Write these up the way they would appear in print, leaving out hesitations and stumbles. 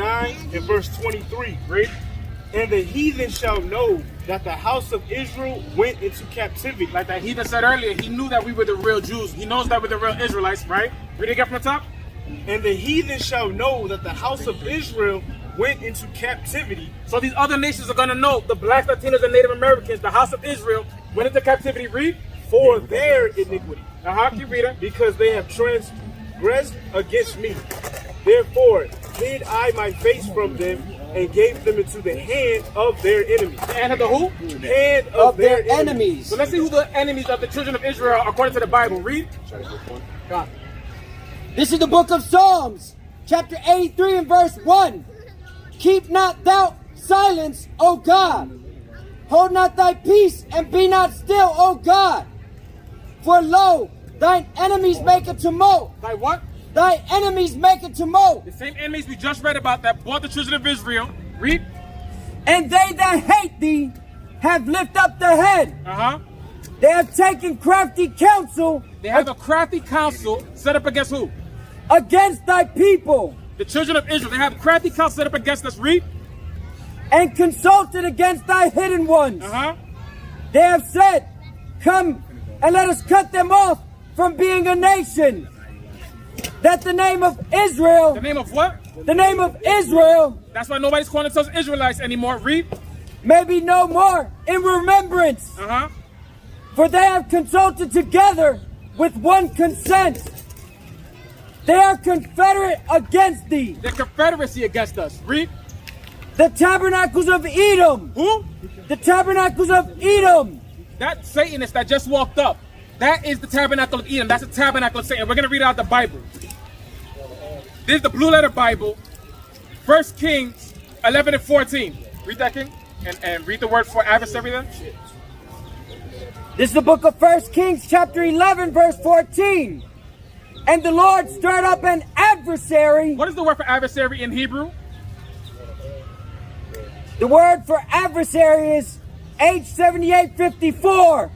39 and verse 23. Read. And the heathen shall know that the house of Israel went into captivity. Like that heathen said earlier, he knew that we were the real Jews. He knows that we're the real Israelites, right? Read it again from the top. And the heathen shall know that the house of Israel went into captivity. So these other nations are going to know, the blacks, Latinos, and Native Americans, the house of Israel went into captivity. Read. For their iniquity. Keep reading. Because they have transgressed against me. Therefore hid I my face from them and gave them into the hand of their enemies. The hand of the who? Hand of their enemies. So let's see who the enemies of the children of Israel are according to the Bible. Read. God. This is the book of Psalms, chapter 83 and verse 1. Keep not thou silence, O God. Hold not thy peace and be not still, O God. For lo, thine enemies make a tumult. Thy what? Thy enemies make a tumult. The same enemies we just read about that brought the children of Israel. Read. And they that hate thee have lifted up their head. They have taken crafty counsel. They have a crafty counsel set up against who? Against thy people. The children of Israel. They have crafty counsel set up against us. Read. And consulted against thy hidden ones. They have said, come and let us cut them off from being a nation. That the name of Israel. The name of what? The name of Israel. That's why nobody's calling themselves Israelites anymore. Read. May be no more in remembrance. For they have consulted together with one consent. They are confederate against thee. The confederacy against us. Read. The tabernacles of Edom. Who? The tabernacles of Edom. That Satanist that just walked up. That is the tabernacle of Edom. That's the tabernacle of Satan. We're going to read out the Bible. This is the blue letter Bible. 1 Kings 11 and 14. Read that, King. And read the word for adversary then. This is the book of 1 Kings chapter 11 verse 14. And the Lord stirred up an adversary. What is the word for adversary in Hebrew? The word for adversary is H7854.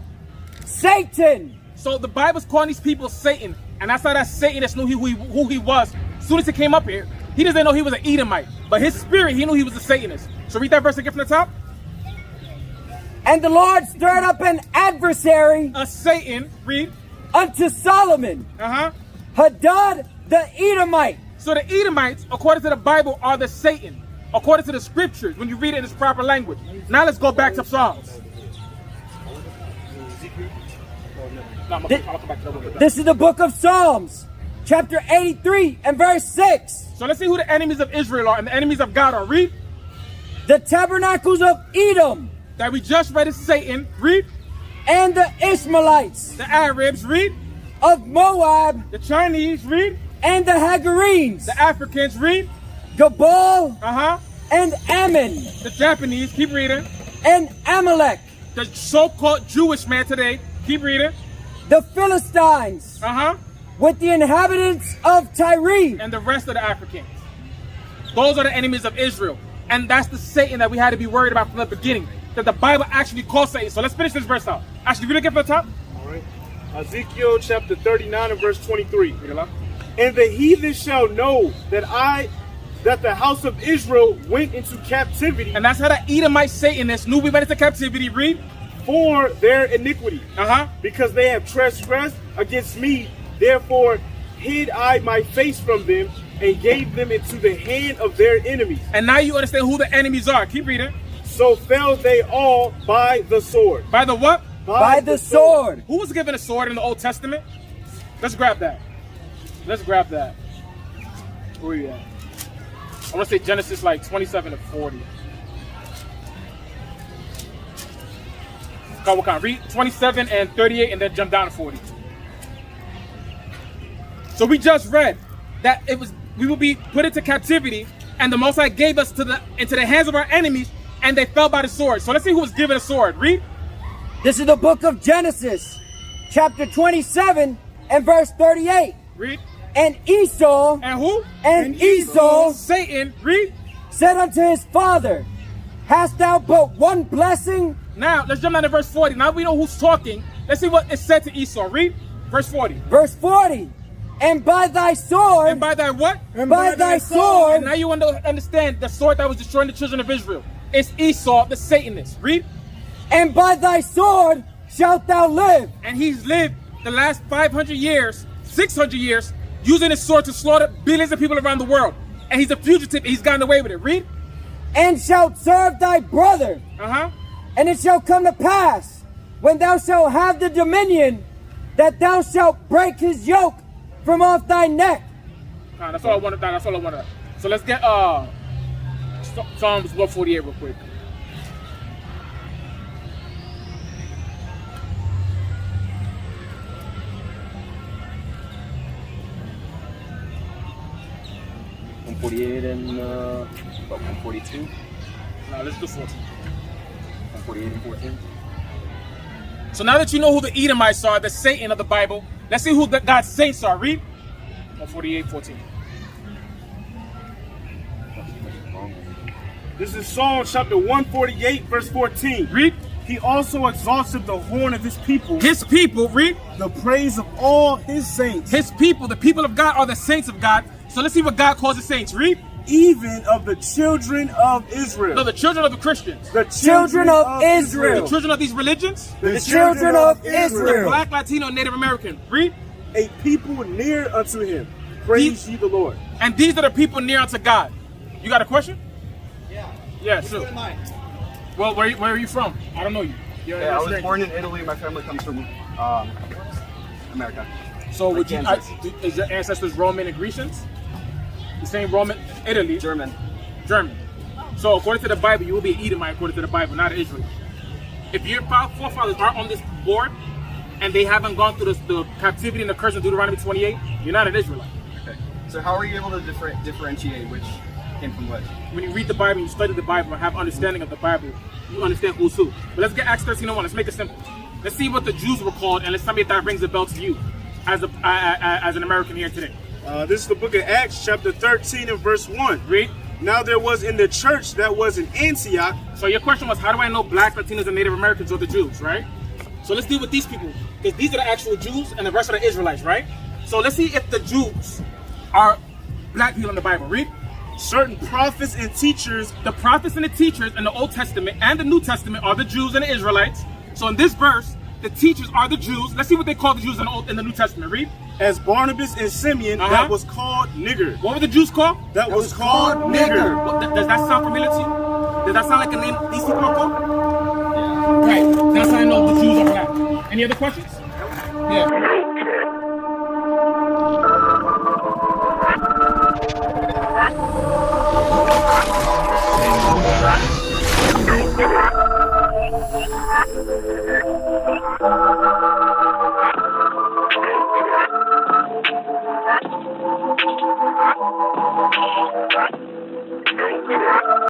Satan. So the Bible's calling these people Satan. And that's how that Satanist knew who he was. As soon as he came up here, he doesn't know he was an Edomite. But his spirit, he knew he was a Satanist. So read that verse again from the top. And the Lord stirred up an adversary. A Satan. Read. Unto Solomon. Hadad the Edomite. So the Edomites, according to the Bible, are the Satan. According to the scriptures, when you read it in its proper language. Now let's go back to Psalms. This is the book of Psalms, chapter 83 and verse 6. So let's see who the enemies of Israel are and the enemies of God are. Read. The tabernacles of Edom. That we just read is Satan. Read. And the Ishmaelites. The Arabs. Read. Of Moab. The Chinese. Read. And the Hagarenes. The Africans. Read. Gabal. And Ammon. The Japanese. Keep reading. And Amalek. The so-called Jewish man today. Keep reading. The Philistines. With the inhabitants of Tyre. And the rest of the Africans. Those are the enemies of Israel. And that's the Satan that we had to be worried about from the beginning. That the Bible actually calls Satan. So let's finish this verse out. Actually, read it again from the top. All right. Ezekiel chapter 39 and verse 23. And the heathen shall know that the house of Israel went into captivity. And that's how the Edomite Satanists knew we went into captivity. Read. For their iniquity. Because they have transgressed against me. Therefore hid I my face from them and gave them into the hand of their enemies. And now you understand who the enemies are. Keep reading. So fell they all by the sword. By the what? By the sword. Who was given a sword in the Old Testament? Let's grab that. Let's grab that. Where are you at? I want to say Genesis like 27 to 40. Come, read 27 and 38 and then jump down to 40. So we just read that we will be put into captivity and the Most High gave us into the hands of our enemies and they fell by the sword. So let's see who was given a sword. Read. This is the book of Genesis, chapter 27 and verse 38. Read. And Esau. And who? And Esau. Satan. Read. Said unto his father, hast thou but one blessing? Now, let's jump down to verse 40. Now we know who's talking. Let's see what is said to Esau. Read. Verse 40. Verse 40. And by thy sword. And by thy what? And by thy sword. And now you want to understand the sword that was destroying the children of Israel. It's Esau, the Satanist. Read. And by thy sword shalt thou live. And he's lived the last 500 years, 600 years, using his sword to slaughter billions of people around the world. And he's a fugitive. He's gotten away with it. Read. And shalt serve thy brother. And it shall come to pass, when thou shalt have the dominion, that thou shalt break his yoke from off thy neck. That's all I wanted. That's all I wanted. So let's get Psalms 148 real quick. And 142. No, let's do 14. 148 and 14. So now that you know who the Edomites are, the Satan of the Bible, let's see who God's saints are. Read. 148, 14. This is Psalm chapter 148, verse 14. Read. He also exalted the horn of his people. His people, read. The praise of all his saints. His people, the people of God, are the saints of God. So let's see what God calls the saints. Read. Even of the children of Israel. No, the children of the Christians. The children of Israel. The children of these religions. The children of Israel. Black, Latino, and Native American. Read. A people near unto him. Praise ye the Lord. And these are the people near unto God. You got a question? Yeah. Yeah, sure. Well, where are you from? I don't know you. I was born in Italy. My family comes from America. So would you? Is your ancestors Roman and Grecians? The same Roman, Italy. German. So according to the Bible, you will be an Edomite according to the Bible, not an Israelite. If your forefathers are on this board and they haven't gone through the captivity and the curse of Deuteronomy 28, you're not an Israelite. Okay. So how are you able to differentiate which came from what? When you read the Bible, you study the Bible, and have understanding of the Bible, you understand who's who. But let's get Acts 13:1. Let's make it simple. Let's see what the Jews were called, and let's tell me if that rings a bell to you as an American here today. This is the book of Acts, chapter 13 and verse 1. Read. Now there was in the church that was in Antioch. So your question was, how do I know black, Latinos, and Native Americans or the Jews, right? So let's deal with these people, because these are the actual Jews and the rest are the Israelites, right? So let's see if the Jews are black people in the Bible. Read. Certain prophets and teachers. The prophets and the teachers in the Old Testament and the New Testament are the Jews and the Israelites. So in this verse, the teachers are the Jews. Let's see what they call the Jews in the New Testament. Read. As Barnabas and Simeon, that was called nigger. What were the Jews called? That was called nigger. Does that sound familiar to you? Does that sound like a name these people are called? Yeah. Right. That's how I know the Jews are black. Any other questions? Yeah.